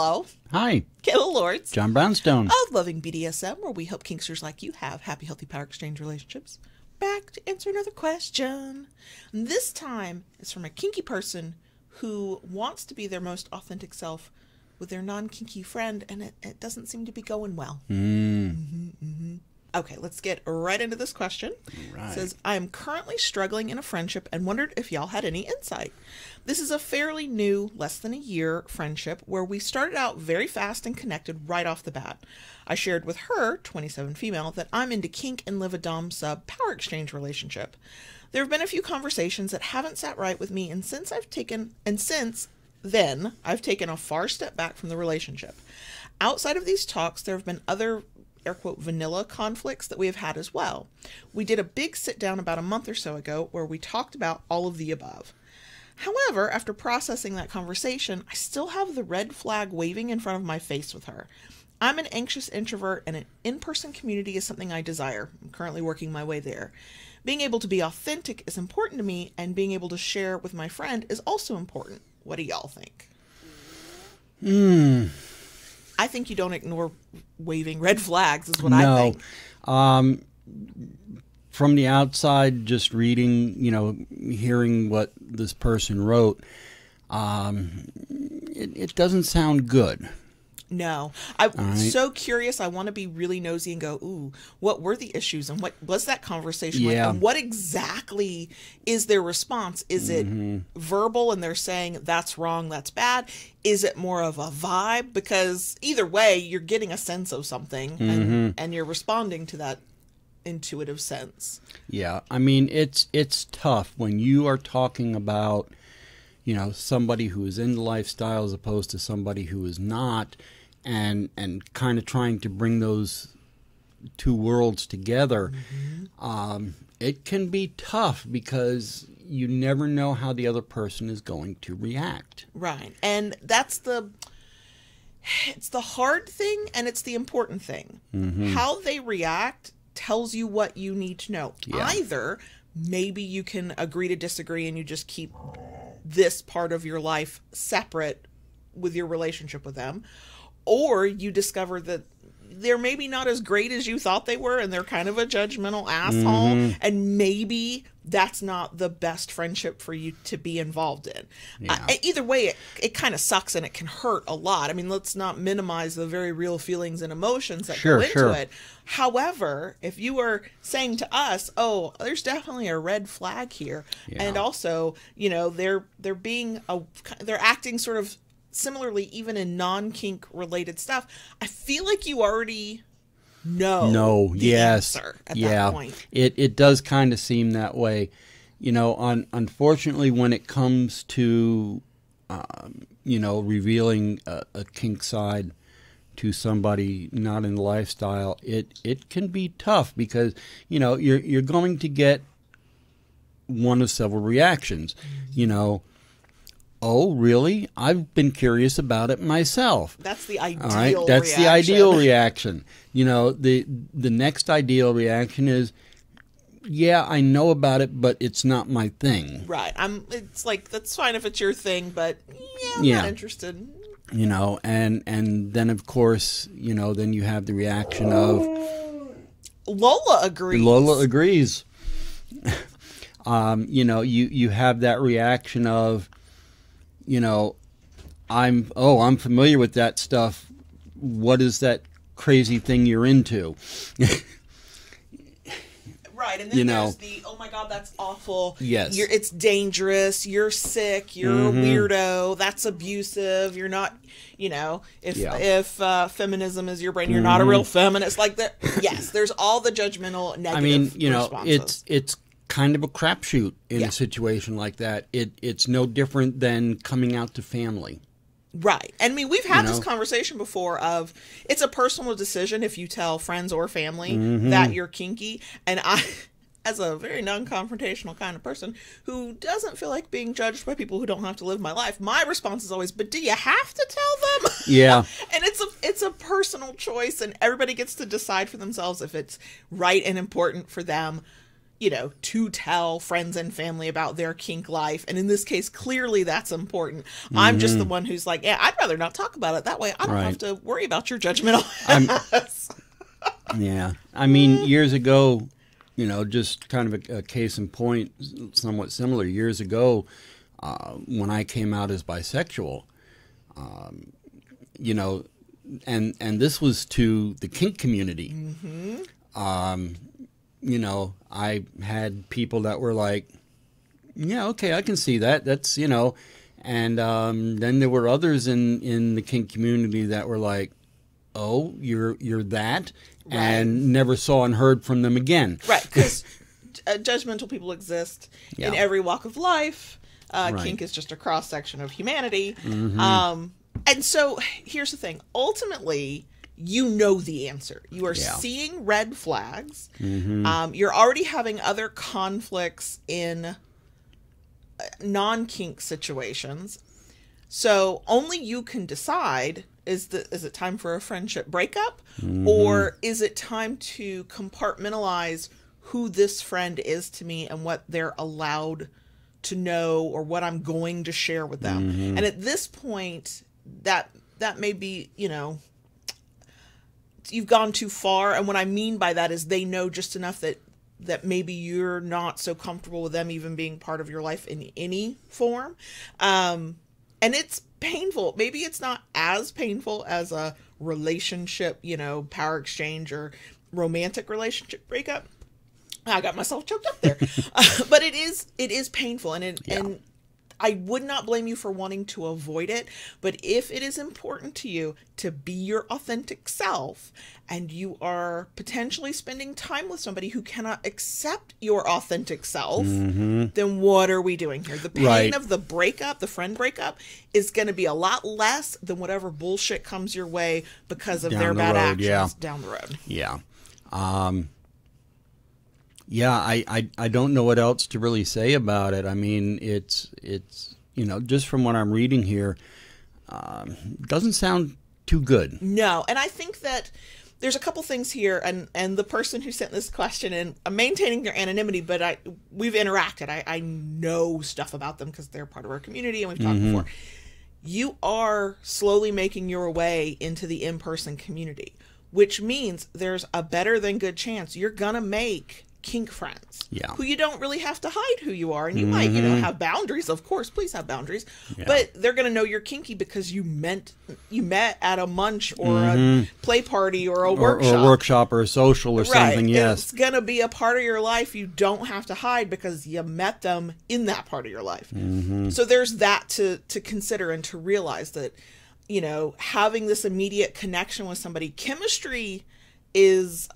Hello. Hi. Kayla Lords. John Brownstone. Of Loving BDSM, where we help kinksters like you have happy, healthy power exchange relationships. Back to answer another question. And this time is from a kinky person who wants to be their most authentic self with their non-kinky friend, and it doesn't seem to be going well. Okay, let's get right into this question. Right. It says, I am currently struggling in a friendship and wondered if y'all had any insight. This is a fairly new, less than a year friendship where we started out very fast and connected right off the bat. I shared with her, 27 female, that I'm into kink and live a dom-sub power exchange relationship. There have been a few conversations that haven't sat right with me, and since then, I've taken a far step back from the relationship. Outside of these talks, there have been other air quote vanilla conflicts that we have had as well. We did a big sit down about a month or so ago where we talked about all of the above. However, after processing that conversation, I still have the red flag waving in front of my face with her. I'm an anxious introvert, and an in-person community is something I desire. I'm currently working my way there. Being able to be authentic is important to me, and being able to share with my friend is also important. What do y'all think? I think you don't ignore waving red flags is what I think. From the outside, just reading, hearing what this person wrote, it doesn't sound good. No. I'm so curious. I want to be really nosy and go, ooh, what were the issues and what was that conversation like? And what exactly is their response? Is it verbal and they're saying that's wrong, that's bad? Is it more of a vibe? Because either way, you're getting a sense of something and you're responding to that intuitive sense. Yeah. I mean, it's tough when you are talking about, somebody who is in the lifestyle as opposed to somebody who is not, and kind of trying to bring those two worlds together. It can be tough because you never know how the other person is going to react. Right. And it's the hard thing and it's the important thing. How they react tells you what you need to know. Either maybe you can agree to disagree and you just keep this part of your life separate with your relationship with them, or you discover that they're maybe not as great as you thought they were and they're kind of a judgmental asshole, and maybe that's not the best friendship for you to be involved in. Either way, it kind of sucks and it can hurt a lot. I mean, let's not minimize the very real feelings and emotions that go into it. However, if you are saying to us, oh, there's definitely a red flag here, and also, they're acting sort of similarly even in non-kink related stuff, I feel like you already know the answer at that point. It does kind of seem that way. Unfortunately, when it comes to revealing a kink side to somebody not in the lifestyle, it can be tough because you're going to get one of several reactions. Oh, really? I've been curious about it myself. That's the ideal All right? That's reaction. the ideal reaction. The next ideal reaction is, yeah, I know about it, but it's not my thing. Right. It's like, that's fine if it's your thing, but I'm not interested. And then of course, then you have the reaction of Lola agrees. Lola agrees. You have that reaction of, I'm familiar with that stuff. What is that crazy thing you're into? Right, and then there's the, oh my God, that's awful. Yes. It's dangerous. You're sick. You're a weirdo. That's abusive. You're not, if feminism is your brain, you're not a real feminist. Like that. Yes, there's all the judgmental negative responses. It's kind of a crapshoot in a situation like that. It's no different than coming out to family. Right. And I mean, we've had this conversation before of it's a personal decision if you tell friends or family that you're kinky. And I, as a very non-confrontational kind of person who doesn't feel like being judged by people who don't have to live my life, my response is always, but do you have to tell them? Yeah. And it's a personal choice, and everybody gets to decide for themselves if it's right and important for them to tell friends and family about their kink life. And in this case, clearly that's important. I'm just the one who's like, yeah, I'd rather not talk about it. That way I don't have to worry about your judgment on us. Yeah. I mean, years ago, just kind of a case in point, somewhat similar. Years ago, when I came out as bisexual, and this was to the kink community. I had people that were like, yeah, okay, I can see that. That's, and then there were others in the kink community that were like, oh, you're that, and never saw and heard from them again. Right, because judgmental people exist in every walk of life. Kink is just a cross-section of humanity. And so here's the thing. Ultimately, you know the answer. You are seeing red flags. You're already having other conflicts in non-kink situations. So only you can decide, is it time for a friendship breakup? Or is it time to compartmentalize who this friend is to me and what they're allowed to know or what I'm going to share with them? And at this point, that may be, you've gone too far. And what I mean by that is they know just enough that maybe you're not so comfortable with them even being part of your life in any form. And it's painful. Maybe it's not as painful as a relationship, power exchange or romantic relationship breakup. I got myself choked up there. But it is painful. And I would not blame you for wanting to avoid it, but if it is important to you to be your authentic self and you are potentially spending time with somebody who cannot accept your authentic self, then what are we doing here? The pain of the breakup, the friend breakup, is going to be a lot less than whatever bullshit comes your way because of their bad actions down the road. Yeah. I don't know what else to really say about it. I mean, it's just from what I'm reading here, doesn't sound too good. No, and I think that there's a couple things here, and the person who sent this question, and I'm maintaining their anonymity, but we've interacted. I know stuff about them because they're part of our community, and we've talked before. You are slowly making your way into the in-person community, which means there's a better than good chance you're gonna make kink friends who you don't really have to hide who you are, and you might have boundaries. Of course, please have boundaries, but they're going to know you're kinky because you met at a munch or a play party or a workshop or a social or something. Yes, it's going to be a part of your life you don't have to hide because you met them in that part of your life. So there's that to consider and to realize that having this immediate connection with somebody, chemistry is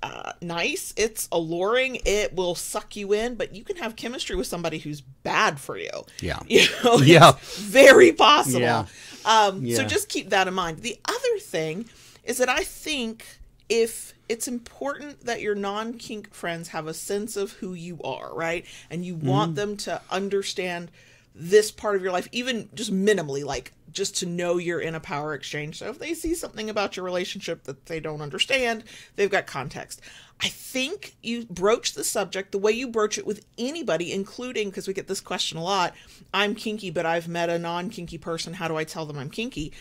nice, it's alluring, it will suck you in, but you can have chemistry with somebody who's bad for you. It's very possible. So just keep that in mind. The other thing is that I think if it's important that your non-kink friends have a sense of who you are, right? And you want them to understand this part of your life, even just minimally, like just to know you're in a power exchange. So if they see something about your relationship that they don't understand, they've got context. I think you broach the subject the way you broach it with anybody, including, because we get this question a lot, I'm kinky, but I've met a non-kinky person. How do I tell them I'm kinky?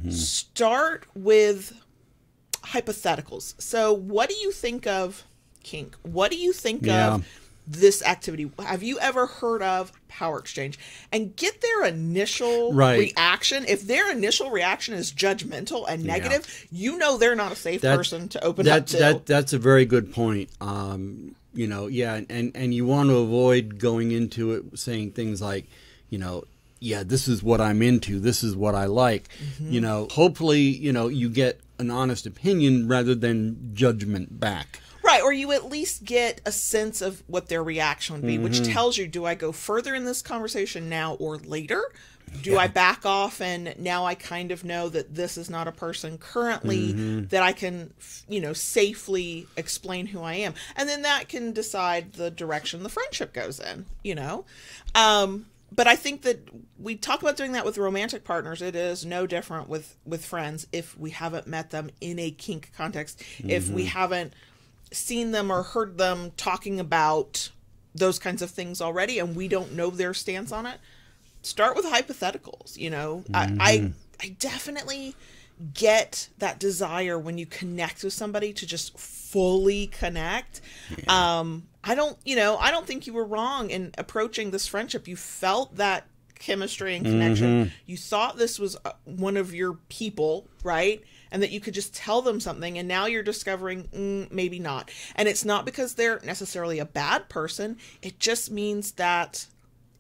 Start with hypotheticals. So what do you think of kink? What do you think of this activity? Have you ever heard of power exchange? And get their initial reaction. If their initial reaction is judgmental and negative, they're not a safe person to open up to. That's a very good point. And you want to avoid going into it saying things like, this is what I'm into, this is what I like. Hopefully, you get an honest opinion rather than judgment back. Right, or you at least get a sense of what their reaction would be, which tells you, do I go further in this conversation now or later? Do I back off and now I kind of know that this is not a person currently that I can, safely explain who I am? And then that can decide the direction the friendship goes in, But I think that we talk about doing that with romantic partners. It is no different with friends if we haven't met them in a kink context, if we haven't seen them or heard them talking about those kinds of things already and we don't know their stance on it, start with hypotheticals. You know, I definitely get that desire when you connect with somebody to just fully connect. I don't think you were wrong in approaching this friendship. You felt that chemistry and connection. You thought this was one of your people, right? And that you could just tell them something, and now you're discovering maybe not. And it's not because they're necessarily a bad person. It just means that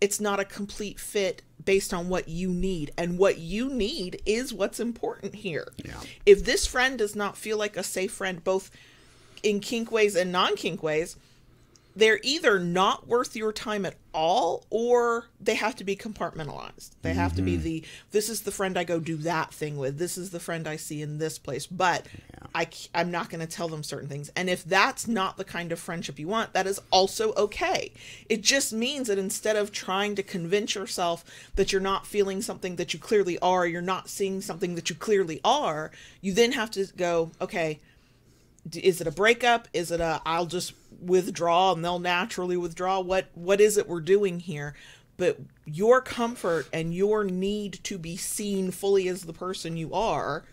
it's not a complete fit based on what you need. And what you need is what's important here. Yeah. If this friend does not feel like a safe friend, both in kink ways and non-kink ways, they're either not worth your time at all, or they have to be compartmentalized. They have to be this is the friend I go do that thing with. This is the friend I see in this place. But I'm not going to tell them certain things. And if that's not the kind of friendship you want, that is also okay. It just means that instead of trying to convince yourself that you're not feeling something that you clearly are, you're not seeing something that you clearly are, you then have to go, okay, is it a breakup? Is it I'll just withdraw and they'll naturally withdraw? What is it we're doing here? But your comfort and your need to be seen fully as the person you are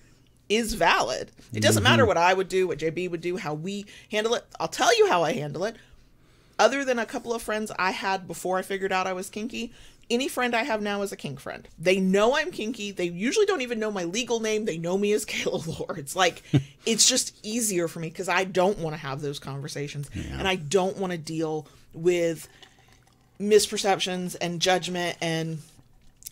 is valid. It doesn't matter what I would do, what JB would do, how we handle it. I'll tell you how I handle it. Other than a couple of friends I had before I figured out I was kinky, any friend I have now is a kink friend. They know I'm kinky. They usually don't even know my legal name. They know me as Kayla Lore. It's like, it's just easier for me because I don't want to have those conversations. And I don't want to deal with misperceptions and judgment and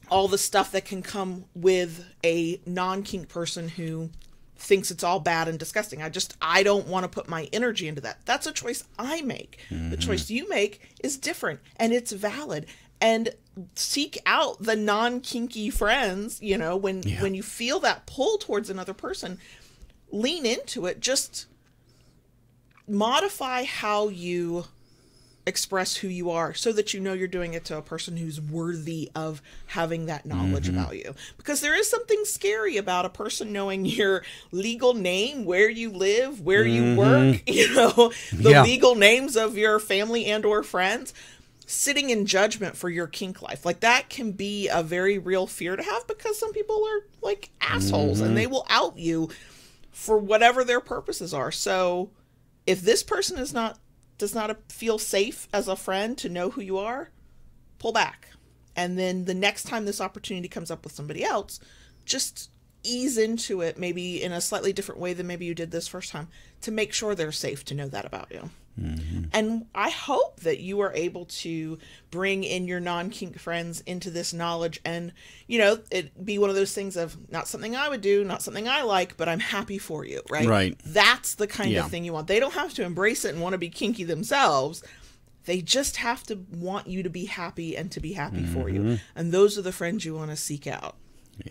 all the stuff that can come with a non-kink person who thinks it's all bad and disgusting. I don't want to put my energy into that. That's a choice I make. The choice you make is different and it's valid. And seek out the non-kinky friends, you know, when you feel that pull towards another person, lean into it. Just modify how you express who you are so that you know you're doing it to a person who's worthy of having that knowledge about you. Because there is something scary about a person knowing your legal name, where you live, where you work, you know, the legal names of your family and or friends. Sitting in judgment for your kink life. Like, that can be a very real fear to have because some people are like assholes and they will out you for whatever their purposes are. So if this person does not feel safe as a friend to know who you are, pull back. And then the next time this opportunity comes up with somebody else, just ease into it, maybe in a slightly different way than maybe you did this first time, to make sure they're safe to know that about you. And I hope that you are able to bring in your non-kink friends into this knowledge and, you know, it be one of those things of not something I would do, not something I like, but I'm happy for you, right? Right. That's the kind of thing you want. They don't have to embrace it and want to be kinky themselves. They just have to want you to be happy and to be happy for you. And those are the friends you want to seek out.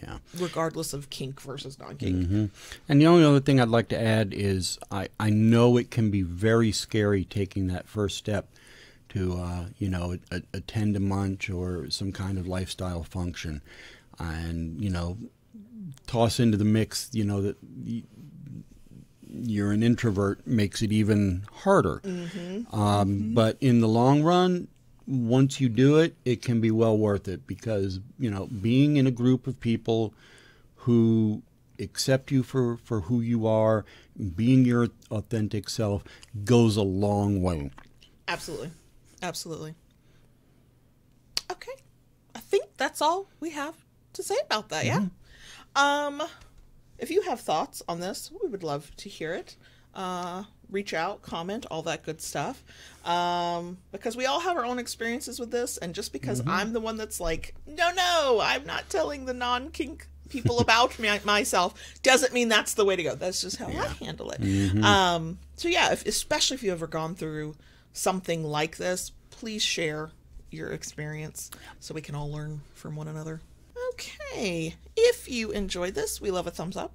Yeah. Regardless of kink versus non-kink. And the only other thing I'd like to add is I know it can be very scary taking that first step to, you know, attend a munch or some kind of lifestyle function. And, you know, toss into the mix, you know, that you're an introvert makes it even harder. But in the long run, once you do it, it can be well worth it because, you know, being in a group of people who accept you for who you are, being your authentic self goes a long way. Absolutely. Absolutely. Okay. I think that's all we have to say about that. Yeah. If you have thoughts on this, we would love to hear it. Reach out, comment, all that good stuff. Because we all have our own experiences with this. And just because I'm the one that's like, no, I'm not telling the non-kink people about myself, doesn't mean that's the way to go. That's just how I handle it. So yeah, especially if you've ever gone through something like this, please share your experience so we can all learn from one another. Okay, if you enjoyed this, we love a thumbs up.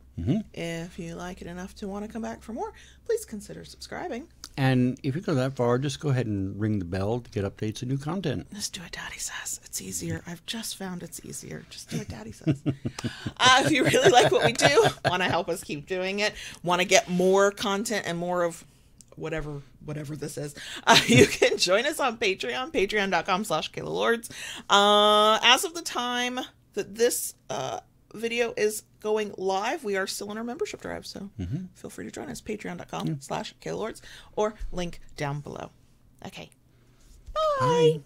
If you like it enough to want to come back for more, please consider subscribing. And if you go that far, just go ahead and ring the bell to get updates of new content. Just do what Daddy says. It's easier. I've just found it's easier. Just do what Daddy says. If you really like what we do, want to help us keep doing it, want to get more content and more of whatever this is, you can join us on Patreon, patreon.com/KaylaLords. As of the time that this video is going live, we are still in our membership drive, so feel free to join us, patreon.com/KaylaLords, or link down below. Okay. Bye.